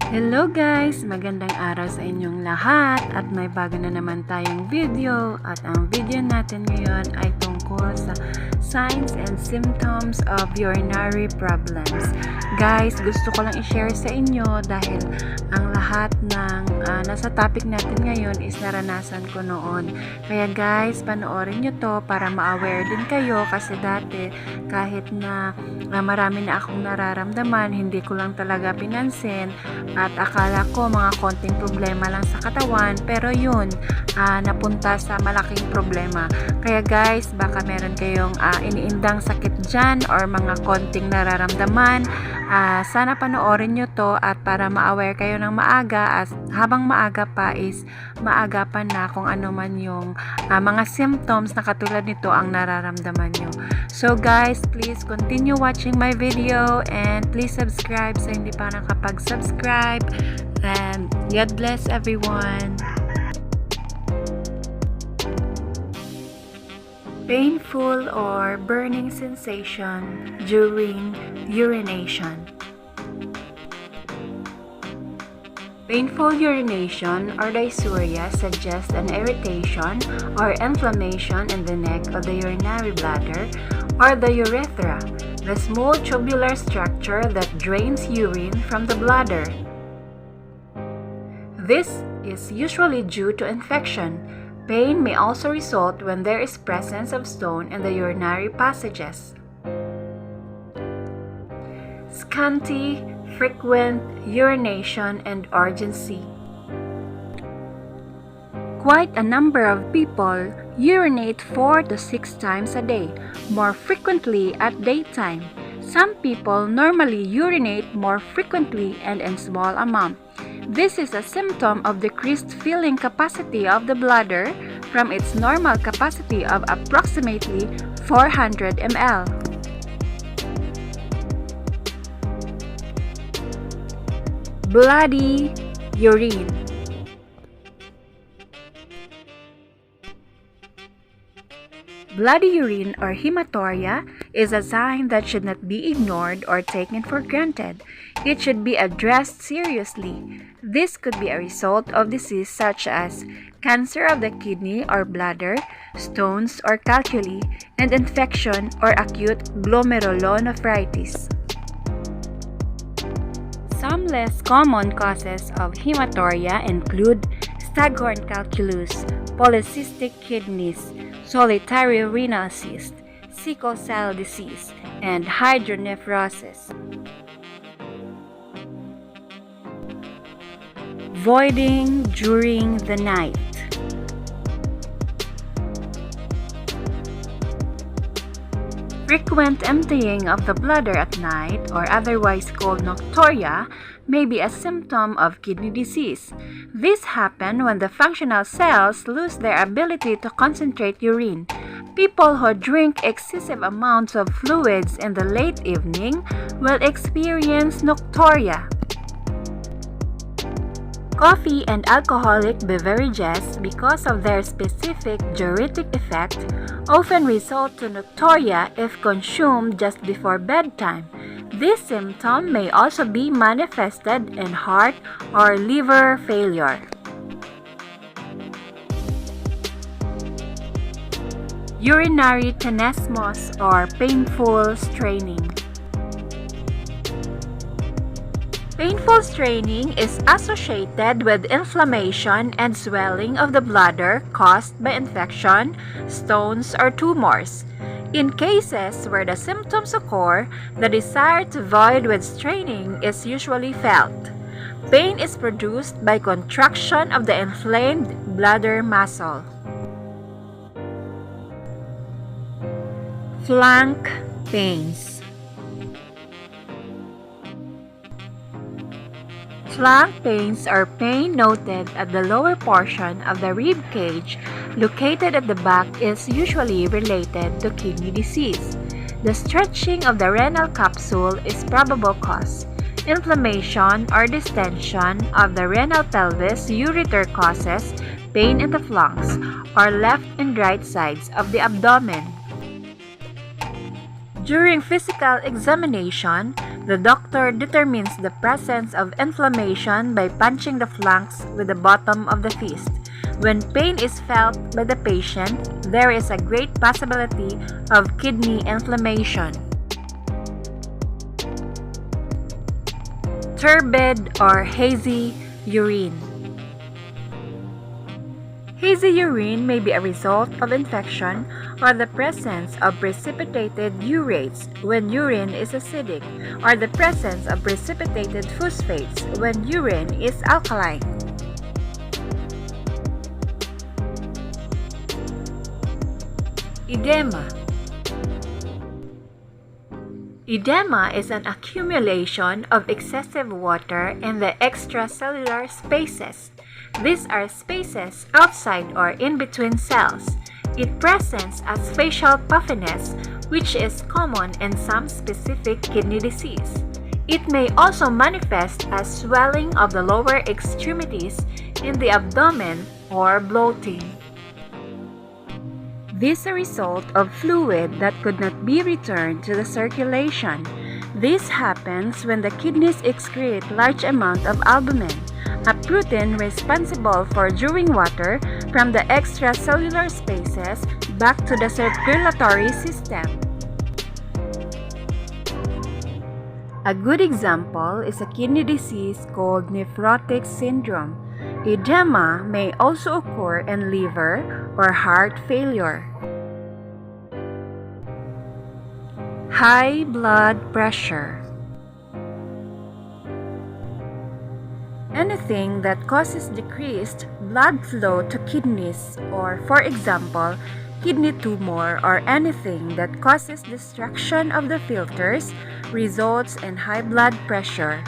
Hello guys! Magandang araw sa inyong lahat at may bago na naman tayong video at ang video natin ngayon ay tungkol sa signs and symptoms of urinary problems. Guys, gusto ko lang i-share sa inyo dahil ang lahat ng nasa topic natin ngayon is naranasan ko noon. Kaya guys, panoorin nyo to para ma-aware din kayo kasi dati kahit na marami na akong nararamdaman, hindi ko lang talaga pinansin at akala ko mga konting problema lang sa katawan, pero yun, napunta sa malaking problema. Kaya guys, baka meron kayong iniindang sakit dyan or mga konting nararamdaman, sana panoorin nyo to at para ma-aware kayo ng maaga at habang maaga pa is maagapan na kung ano man yung mga symptoms na katulad nito ang nararamdaman nyo. So guys, please continue watching my video and please subscribe sa hindi pa nakapag-subscribe, and God bless everyone. Painful or burning sensation during urination. Painful urination or dysuria suggests an irritation or inflammation in the neck of the urinary bladder or the urethra, the small tubular structure that drains urine from the bladder. This is usually due to infection. Pain may also result when there is presence of stone in the urinary passages. Scanty, frequent urination and urgency. Quite a number of people urinate 4 to 6 times a day, more frequently at daytime. Some people normally urinate more frequently and in small amount. This is a symptom of decreased filling capacity of the bladder from its normal capacity of approximately 400 ml. Bloody urine. Bloody urine or hematuria is a sign that should not be ignored or taken for granted. It should be addressed seriously. This could be a result of disease such as cancer of the kidney or bladder, stones or calculi, and infection or acute glomerulonephritis. Some less common causes of hematuria include staghorn calculus, polycystic kidneys, solitary renal cyst, sickle cell disease, and hydronephrosis. Voiding during the night. Frequent emptying of the bladder at night, or otherwise called nocturia, may be a symptom of kidney disease. This happens when the functional cells lose their ability to concentrate urine. People who drink excessive amounts of fluids in the late evening will experience nocturia. Coffee and alcoholic beverages, because of their specific diuretic effect, often result to nocturia if consumed just before bedtime. This symptom may also be manifested in heart or liver failure. Urinary tenesmus or painful straining. Painful straining is associated with inflammation and swelling of the bladder caused by infection, stones, or tumors. In cases where the symptoms occur, the desire to void with straining is usually felt. Pain is produced by contraction of the inflamed bladder muscle. Flank pains. Flank pains are pain noted at the lower portion of the rib cage located at the back is usually related to kidney disease. The stretching of the renal capsule is probable cause. Inflammation or distension of the renal pelvis ureter causes pain in the flanks or left and right sides of the abdomen. During physical examination, the doctor determines the presence of inflammation by punching the flanks with the bottom of the fist. When pain is felt by the patient, there is a great possibility of kidney inflammation. Turbid or hazy urine. Hazy urine may be a result of infection or the presence of precipitated urates when urine is acidic, or the presence of precipitated phosphates when urine is alkaline. Edema. Edema is an accumulation of excessive water in the extracellular spaces. These are spaces outside or in between cells. It presents as facial puffiness, which is common in some specific kidney disease. It may also manifest as swelling of the lower extremities in the abdomen or bloating. This is a result of fluid that could not be returned to the circulation. This happens when the kidneys excrete large amount of albumin, a protein responsible for drawing water from the extracellular spaces back to the circulatory system. A good example is a kidney disease called nephrotic syndrome. Edema may also occur in liver or heart failure. High blood pressure. Anything that causes decreased blood flow to kidneys, or for example, kidney tumor, or anything that causes destruction of the filters, results in high blood pressure.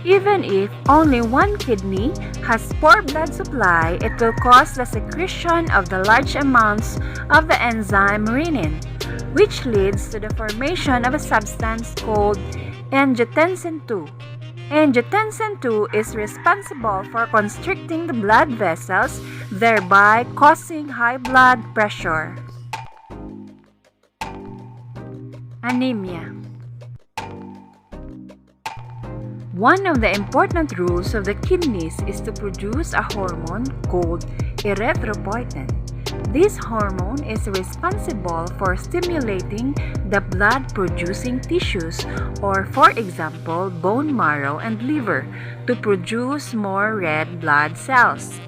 Even if only one kidney has poor blood supply, it will cause the secretion of the large amounts of the enzyme renin, which leads to the formation of a substance called angiotensin II. Angiotensin II is responsible for constricting the blood vessels, thereby causing high blood pressure. Anemia. One of the important rules of the kidneys is to produce a hormone called erythropoietin. This hormone is responsible for stimulating the blood-producing tissues, or for example, bone marrow and liver, to produce more red blood cells.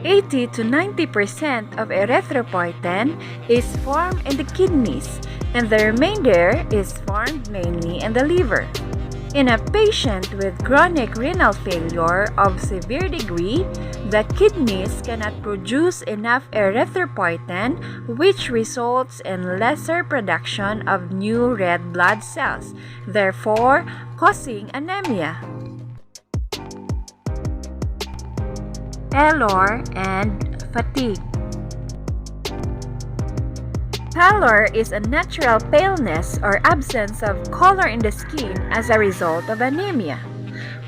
80 to 90% of erythropoietin is formed in the kidneys, and the remainder is formed mainly in the liver. In a patient with chronic renal failure of severe degree, the kidneys cannot produce enough erythropoietin, which results in lesser production of new red blood cells, therefore causing anemia. Pallor and fatigue. Pallor is a natural paleness or absence of color in the skin as a result of anemia.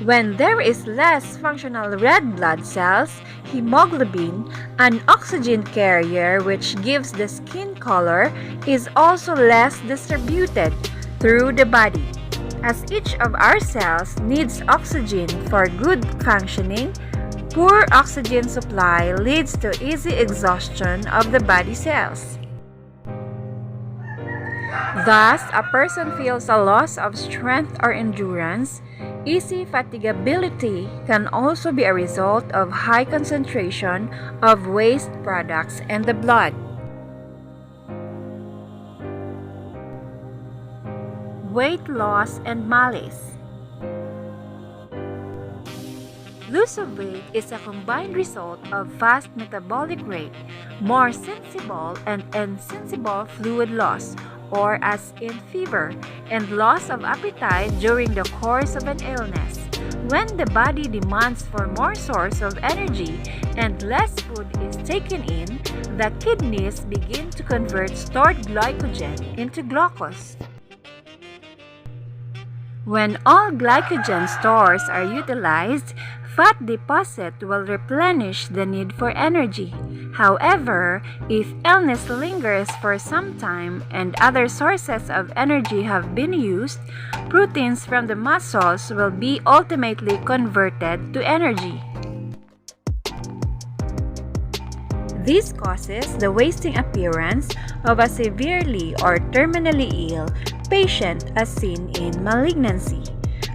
When there is less functional red blood cells, hemoglobin, an oxygen carrier which gives the skin color, is also less distributed through the body. As each of our cells needs oxygen for good functioning, poor oxygen supply leads to easy exhaustion of the body cells. Thus, a person feels a loss of strength or endurance. Easy fatigability can also be a result of high concentration of waste products in the blood. Weight loss and malaise. Loss of weight is a combined result of fast metabolic rate, more sensible and insensible fluid loss, or as in fever, and loss of appetite during the course of an illness. When the body demands for more source of energy and less food is taken in, the kidneys begin to convert stored glycogen into glucose. When all glycogen stores are utilized, fat deposit will replenish the need for energy. However, if illness lingers for some time and other sources of energy have been used, proteins from the muscles will be ultimately converted to energy. This causes the wasting appearance of a severely or terminally ill patient as seen in malignancy.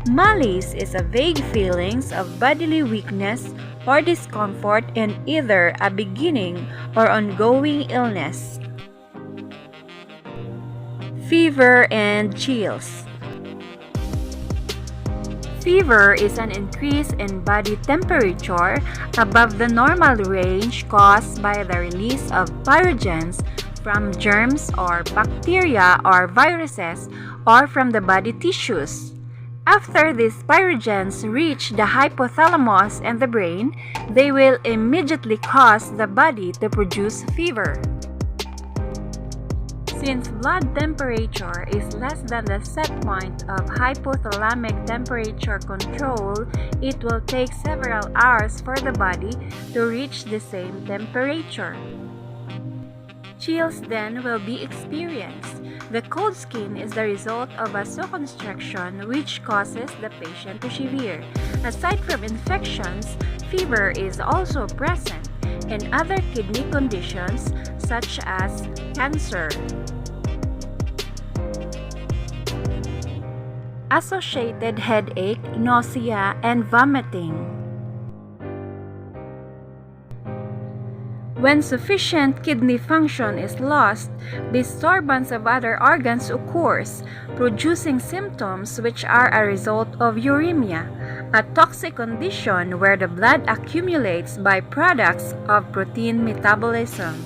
Malaise is a vague feelings of bodily weakness or discomfort in either a beginning or ongoing illness. Fever and chills. Fever is an increase in body temperature above the normal range caused by the release of pyrogens from germs or bacteria or viruses or from the body tissues. After these pyrogens reach the hypothalamus and the brain, they will immediately cause the body to produce fever. Since blood temperature is less than the set point of hypothalamic temperature control, it will take several hours for the body to reach the same temperature. Chills then will be experienced. The cold skin is the result of vasoconstriction which causes the patient to shiver. Aside from infections, fever is also present in other kidney conditions such as cancer. Associated headache, nausea, and vomiting. When sufficient kidney function is lost, disturbance of other organs occurs, producing symptoms which are a result of uremia, a toxic condition where the blood accumulates byproducts of protein metabolism.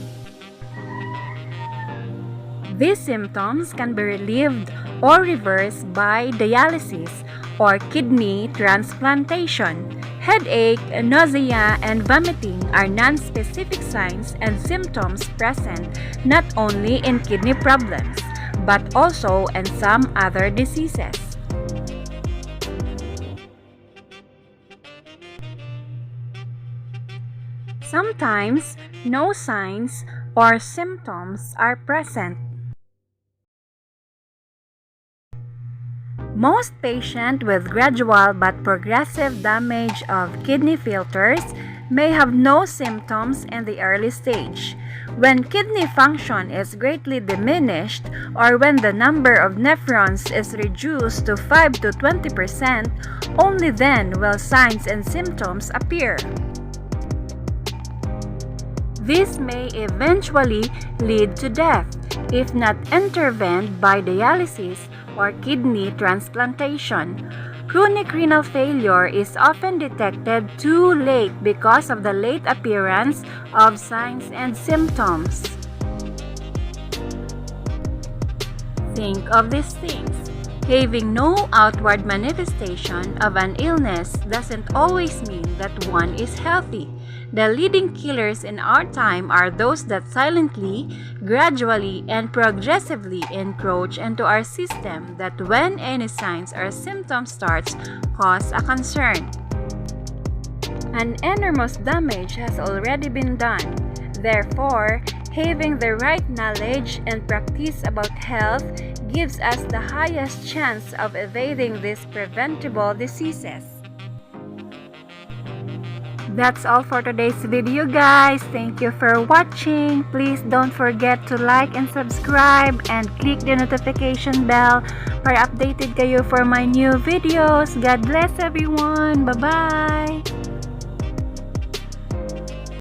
These symptoms can be relieved or reversed by dialysis or kidney transplantation. Headache, nausea, and vomiting are non-specific signs and symptoms present not only in kidney problems, but also in some other diseases. Sometimes, no signs or symptoms are present. Most patients with gradual but progressive damage of kidney filters may have no symptoms in the early stage. When kidney function is greatly diminished or when the number of nephrons is reduced to 5 to 20%, only then will signs and symptoms appear. This may eventually lead to death if not intervened by dialysis or kidney transplantation. Chronic renal failure is often detected too late because of the late appearance of signs and symptoms. Think of these things. Having no outward manifestation of an illness doesn't always mean that one is healthy. The leading killers in our time are those that silently, gradually, and progressively encroach into our system that when any signs or symptoms starts, cause a concern. An enormous damage has already been done. Therefore, having the right knowledge and practice about health gives us the highest chance of evading these preventable diseases. That's all for today's video, guys. Thank you for watching. Please don't forget to like and subscribe and click the notification bell para updated kayo for my new videos. God bless everyone. Bye-bye!